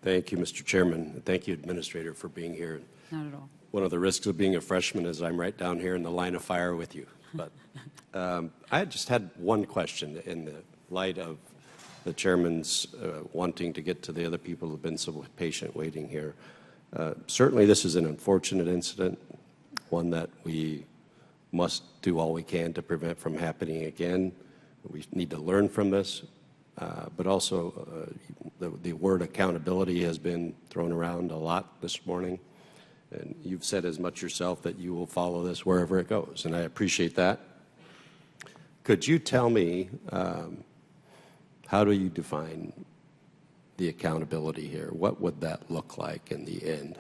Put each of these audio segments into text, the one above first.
Thank you, Mr. Chairman. Thank you, Administrator, for being here. Not at all. One of the risks of being a freshman is I'm right down here in the line of fire with you. But I just had one question in the light of the Chairman's wanting to get to the other people who have been so patient waiting here. Certainly this is an unfortunate incident, one that we must do all we can to prevent from happening again. We need to learn from this, but also the word accountability has been thrown around a lot this morning. And you've said as much yourself that you will follow this wherever it goes, and I appreciate that. Could you tell me, how do you define the accountability here? What would that look like in the end?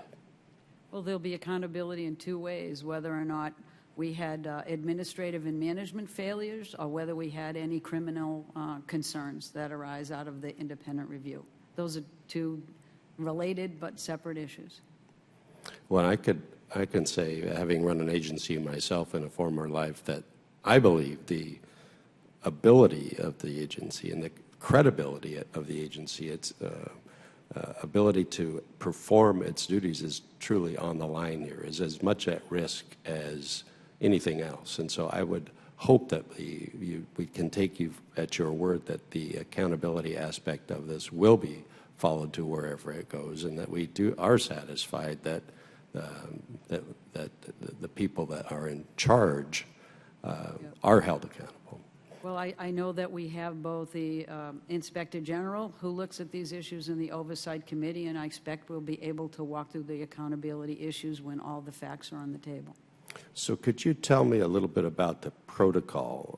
Well, there'll be accountability in two ways, whether or not we had administrative and management failures or whether we had any criminal concerns that arise out of the independent review. Those are two related but separate issues. Well, I can say, having run an agency myself in a former life, that I believe the ability of the agency and the credibility of the agency, its ability to perform its duties is truly on the line here, is as much at risk as anything else. And so I would hope that we can take you at your word that the accountability aspect of this will be followed to wherever it goes, and that we are satisfied that the people that are in charge are held accountable. Well, I know that we have both the Inspector General who looks at these issues in the Oversight Committee, and I expect we'll be able to walk through the accountability issues when all the facts are on the table. So could you tell me a little bit about the protocol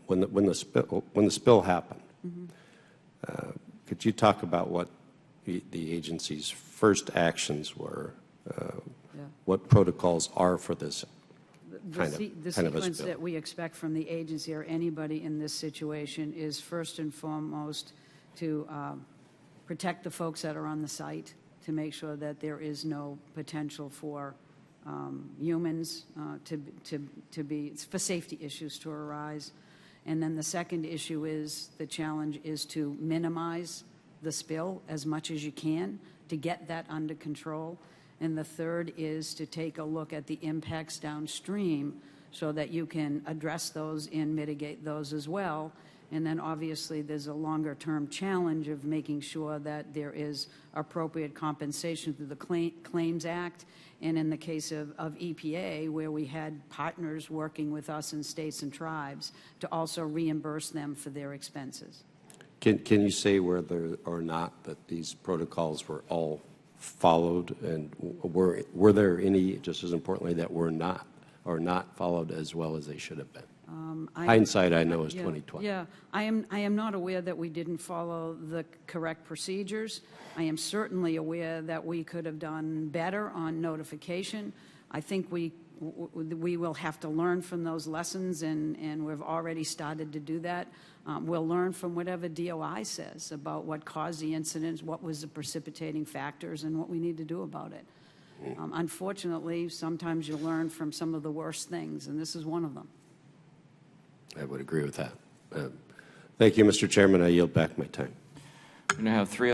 when the spill happened? Mm-hmm. Could you talk about what the agency's first actions were? What protocols are for this kind of a spill? The sequence that we expect from the agency or anybody in this situation is first and foremost to protect the folks that are on the site, to make sure that there is no potential for humans for safety issues to arise. And then the second issue is the challenge is to minimize the spill as much as you can to get that under control. And the third is to take a look at the impacts downstream so that you can address those and mitigate those as well. And then obviously there's a longer term challenge of making sure that there is appropriate compensation through the Claims Act. And in the case of EPA, where we had partners working with us in states and tribes to also reimburse them for their expenses. Can you say whether or not that these protocols were all followed, and were there any, just as importantly, that were not or not followed as well as they should have been? Hindsight, I know, is 2020. Yeah, I am not aware that we didn't follow the correct procedures. I am certainly aware that we could have done better on notification. I think we will have to learn from those lessons, and we've already started to do that. We'll learn from whatever DOI says about what caused the incidents, what was the precipitating factors, and what we need to do about it. Unfortunately, sometimes you learn from some of the worst things, and this is one of them. I would agree with that. Thank you, Mr. Chairman. I yield back my time. We now have three